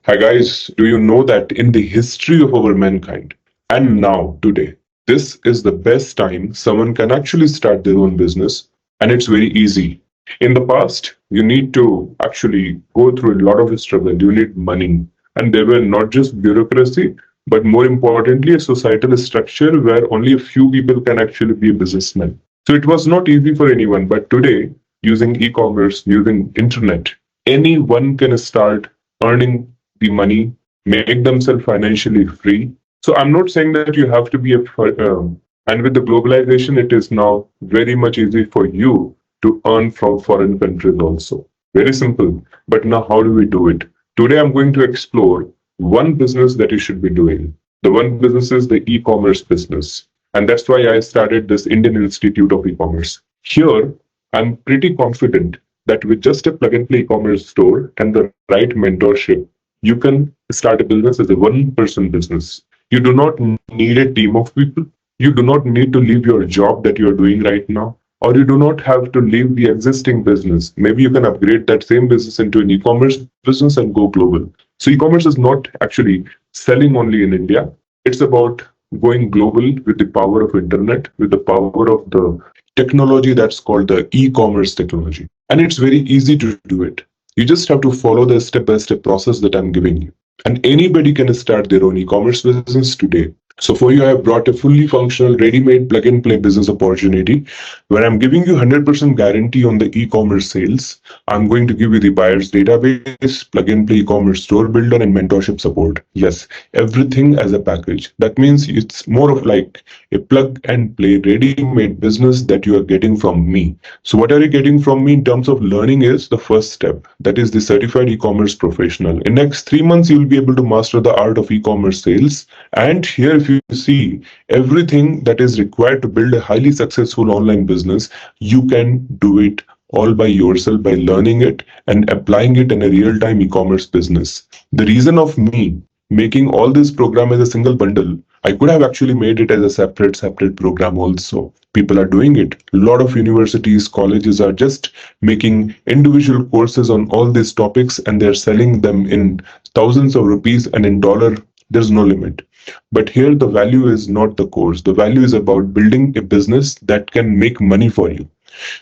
Hi guys, do you know that in the history of our mankind and now today, this is the best time someone can actually start their own business and it's very easy. In the past, you need to actually go through a lot of struggle. You need money. And there were not just bureaucracy, but more importantly, a societal structure where only a few people can actually be a businessman. So it was not easy for anyone. But today, using e-commerce, using internet, anyone can start earning the money, make themselves financially free. So I'm not saying that you have to be and with the globalization, it is now very much easy for you to earn from foreign countries also. Very simple. But now, how do we do it? Today, I'm going to explore one business that you should be doing. The one business is the e-commerce business. And that's why I started this Indian Institute of E-commerce. Here, I'm pretty confident that with just a plug and play e-commerce store and the right mentorship, you can start a business as a one person business. You do not need a team of people. You do not need to leave your job that you are doing right now, or you do not have to leave the existing business. Maybe you can upgrade that same business into an e-commerce business and go global. So e-commerce is not actually selling only in India. It's about going global with the power of internet, with the power of the technology that's called the e-commerce technology. And it's very easy to do it. You just have to follow the step-by-step process that I'm giving you. And anybody can start their own e-commerce business today. So for you, I have brought a fully functional, ready-made plug-and-play business opportunity where I'm giving you 100% guarantee on the e-commerce sales. I'm going to give you the buyer's database, plug-and-play e-commerce store builder, and mentorship support. Yes, everything as a package. That means it's more of like a plug-and-play, ready-made business that you are getting from me. So what are you getting from me in terms of learning is the first step. That is the certified e-commerce professional. In next 3 months, you'll be able to master the art of e-commerce sales. And here, if you see everything that is required to build a highly successful online business, you can do it all by yourself by learning it and applying it in a real-time e-commerce business. The reason of me making all this program as a single bundle, I could have actually made it as a separate program also. People are doing it. A lot of universities, colleges are just making individual courses on all these topics and they're selling them in thousands of rupees and in dollar. There's no limit. But here the value is not the course. The value is about building a business that can make money for you.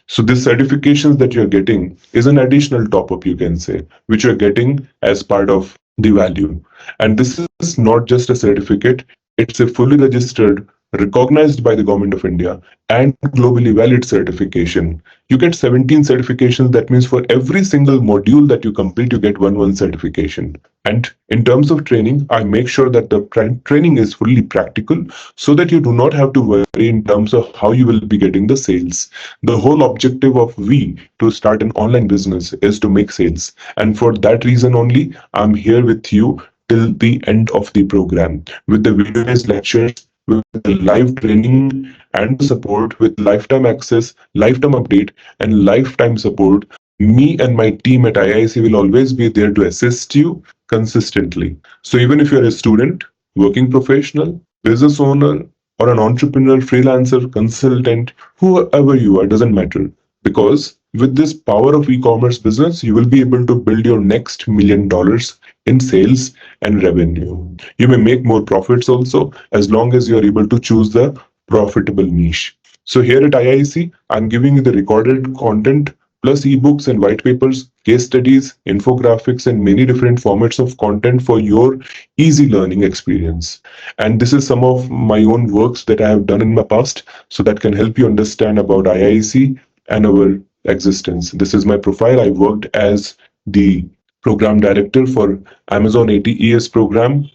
So this certifications that you're getting is an additional top up, you can say, which you're getting as part of the value. And this is not just a certificate, it's a fully registered, recognized by the government of India and globally valid certification. You get 17 certifications. That means for every single module that you complete, you get one certification. And in terms of training, I make sure that the training is fully practical so that you do not have to worry in terms of how you will be getting the sales. The whole objective of we to start an online business is to make sales. And for that reason only, I'm here with you till the end of the program with the video-based lectures, with the live training and support, with lifetime access, lifetime update, and lifetime support. Me and my team at IIEC will always be there to assist you consistently. So even if you're a student, working professional, business owner, or an entrepreneur, freelancer, consultant, whoever you are, doesn't matter. Because with this power of e-commerce business, you will be able to build your next $1 million in sales and revenue. You may make more profits also as long as you're able to choose the profitable niche. So here at IIEC, I'm giving you the recorded content plus ebooks and white papers, case studies, infographics, and many different formats of content for your easy learning experience. And this is some of my own works that I have done in my past, so that can help you understand about IIEC and our existence. This is my profile. I worked as the program director for Amazon ATES program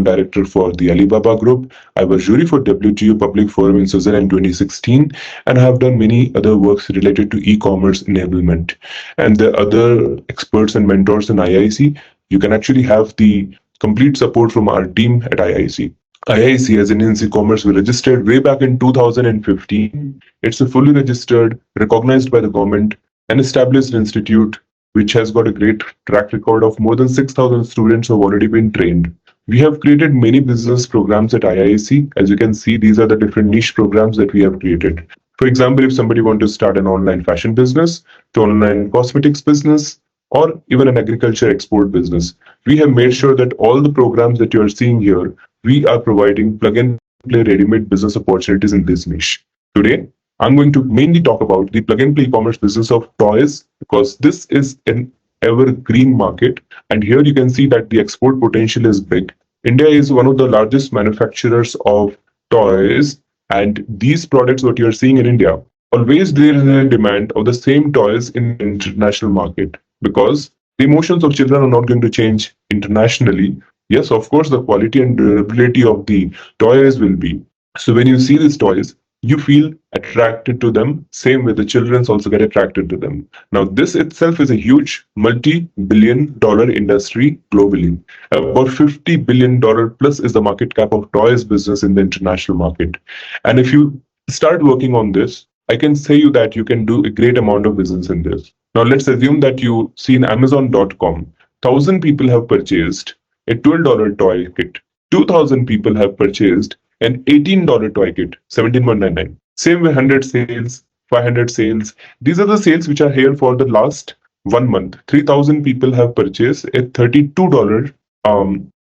director for the Alibaba Group. I was jury for WTO Public Forum in Switzerland 2016, and I have done many other works related to e-commerce enablement. And the other experts and mentors in IIC, you can actually have the complete support from our team at IIC. IIEC as Indian e-commerce was registered way back in 2015. It's a fully registered, recognized by the government, and established institute which has got a great track record of more than 6,000 students who have already been trained. We have created many business programs at IIEC. As you can see, these are the different niche programs that we have created. For example, if somebody wants to start an online fashion business, the online cosmetics business, or even an agriculture export business. We have made sure that all the programs that you are seeing here, we are providing plug and play ready-made business opportunities in this niche. Today, I'm going to mainly talk about the plug and play e-commerce business of toys because this is an evergreen market. And here you can see that the export potential is big. India is one of the largest manufacturers of toys, and these products, what you're seeing in India, always there is a demand of the same toys in the international market because the emotions of children are not going to change internationally. Yes, of course, the quality and durability of the toys will be. So when you see these toys, you feel attracted to them. Same way the children also get attracted to them. Now, this itself is a huge multi-billion-dollar industry globally. About $50 billion plus is the market cap of toys business in the international market. And if you start working on this, I can say you that you can do a great amount of business in this. Now, let's assume that you see in Amazon.com, 1,000 people have purchased a $12 toy kit. 2,000 people have purchased an $18 toy kit, 17.99. Same way 100 sales, 500 sales. These are the sales which are here for the last 1 month. 3,000 people have purchased a $32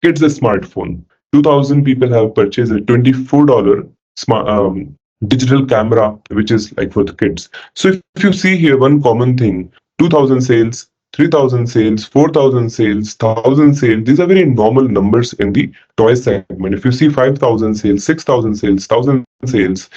kids smartphone. 2,000 people have purchased a $24 smart digital camera, which is like for the kids. So if you see here one common thing, 2,000 sales, 3,000 sales, 4,000 sales, 1,000 sales, these are very normal numbers in the toy segment. If you see 5,000 sales, 6,000 sales, 1,000 sales,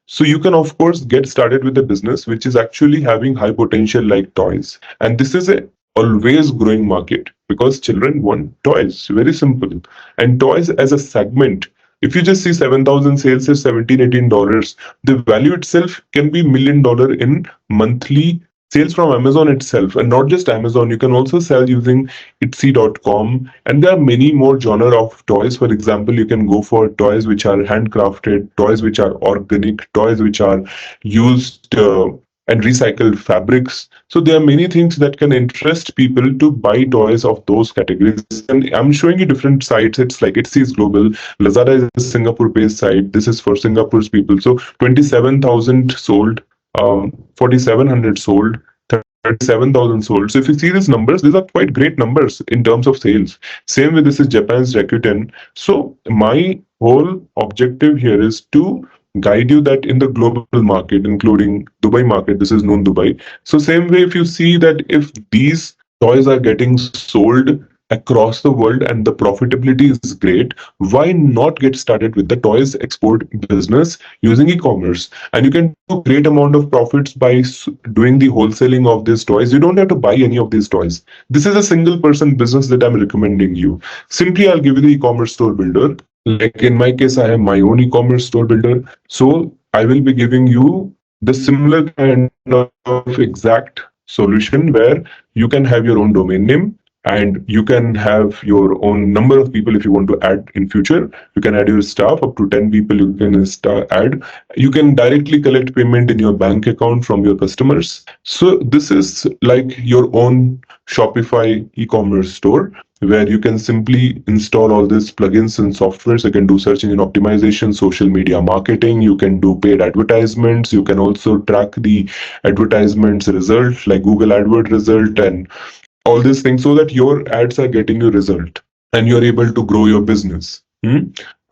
so you can of course get started with a business which is actually having high potential like toys. And this is a always growing market because children want toys. Very simple. And toys as a segment, if you just see 7,000 sales is 17, $18, the value itself can be $1 million in monthly sales from Amazon itself. And not just Amazon, you can also sell using etsy.com. And there are many more genre of toys. For example, you can go for toys which are handcrafted, toys which are organic, toys which are used and recycled fabrics. So there are many things that can interest people to buy toys of those categories. And I'm showing you different sites. It's like Etsy is global. Lazada is a Singapore-based site. This is for Singapore's people. So 27,000 sold, 4,700 sold, 37,000 sold. So if you see these numbers, these are quite great numbers in terms of sales. Same with this is Japan's Rakuten. So my whole objective here is to guide you that in the global market, including Dubai market, this is known Dubai. So same way, if you see that if these toys are getting sold across the world and the profitability is great, why not get started with the toys export business using e-commerce? And you can do great amount of profits by doing the wholesaling of these toys. You don't have to buy any of these toys. This is a single person business that I'm recommending you. Simply, I'll give you the e-commerce store builder. Like in my case, I have my own e-commerce store builder. So I will be giving you the similar kind of exact solution where you can have your own domain name and you can have your own number of people if you want to add in future. You can add your staff up to 10 people. You can add. You can directly collect payment in your bank account from your customers. So this is like your own Shopify e-commerce store where you can simply install all these plugins and softwares. You can do search engine optimization, social media marketing. You can do paid advertisements. You can also track the advertisements result like Google AdWord result and all these things so that your ads are getting you result and you're able to grow your business.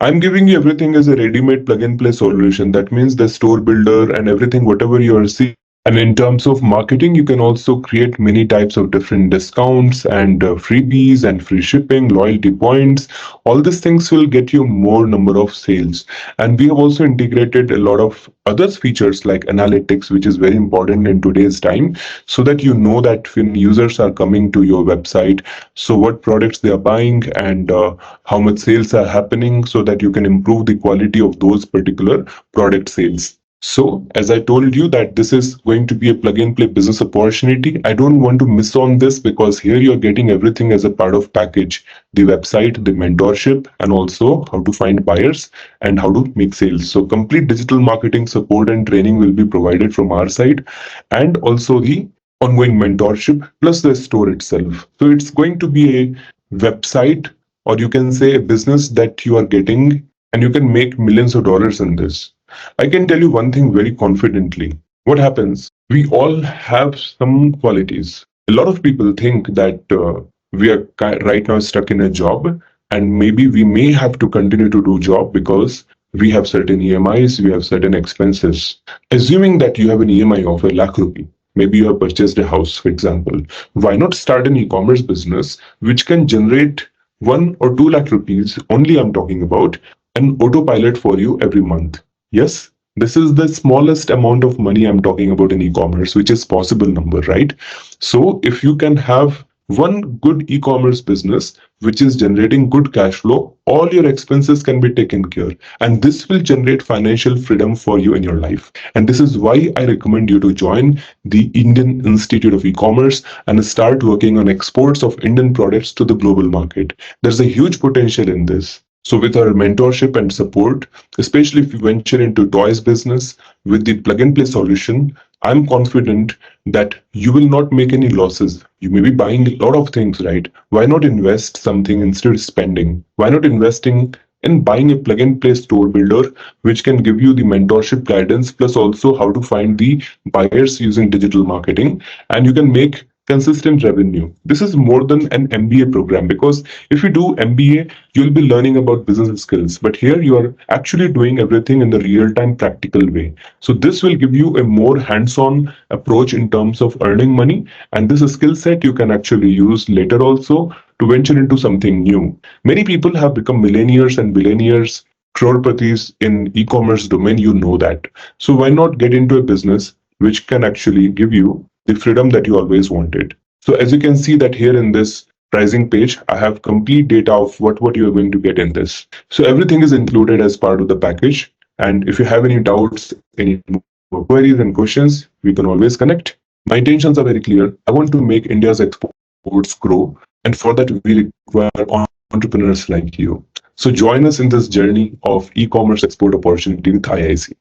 I'm giving you everything as a ready-made plug and play solution. That means the store builder and everything, whatever you are seeing. And in terms of marketing, you can also create many types of different discounts and freebies and free shipping, loyalty points. All these things will get you more number of sales. And we have also integrated a lot of other features like analytics, which is very important in today's time, so that you know that when users are coming to your website, so what products they are buying and how much sales are happening, so that you can improve the quality of those particular product sales. So as I told you that this is going to be a plug and play business opportunity, I don't want to miss on this because here you're getting everything as a part of package, the website, the mentorship, and also how to find buyers and how to make sales. So complete digital marketing support and training will be provided from our side, and also the ongoing mentorship plus the store itself. So it's going to be a website, or you can say a business that you are getting, and you can make millions of dollars in this. I can tell you one thing very confidently. What happens? We all have some qualities. A lot of people think that we are right now stuck in a job, and maybe we may have to continue to do job because we have certain EMIs, we have certain expenses. Assuming that you have an EMI of a lakh rupee, maybe you have purchased a house, for example, why not start an e-commerce business which can generate 1 or 2 lakh rupees, only I'm talking about, an autopilot for you every month? Yes, this is the smallest amount of money I'm talking about in e-commerce, which is possible number, right? So if you can have one good e-commerce business which is generating good cash flow, all your expenses can be taken care, and this will generate financial freedom for you in your life. And this is why I recommend you to join the Indian Institute of E-commerce and start working on exports of Indian products to the global market. There's a huge potential in this. So with our mentorship and support, especially if you venture into toys business with the plug and play solution, I'm confident that you will not make any losses. You may be buying a lot of things, right? Why not invest something instead of spending? Why not investing in buying a plug and play store builder, which can give you the mentorship guidance, plus also how to find the buyers using digital marketing, and you can make consistent revenue. This is more than an MBA program, because if you do MBA, you'll be learning about business skills, but here you are actually doing everything in the real time practical way. So this will give you a more hands-on approach in terms of earning money, and this skill set you can actually use later also to venture into something new. Many people have become millionaires and billionaires, crorepati's in e-commerce domain, you know that. So why not get into a business which can actually give you the freedom that you always wanted? So as you can see that here in this pricing page, I have complete data of what you are going to get in this. So everything is included as part of the package. And if you have any doubts, any more queries and questions, we can always connect. My intentions are very clear. I want to make India's exports grow, and for that we require entrepreneurs like you. So join us in this journey of e-commerce export opportunity with IIEC.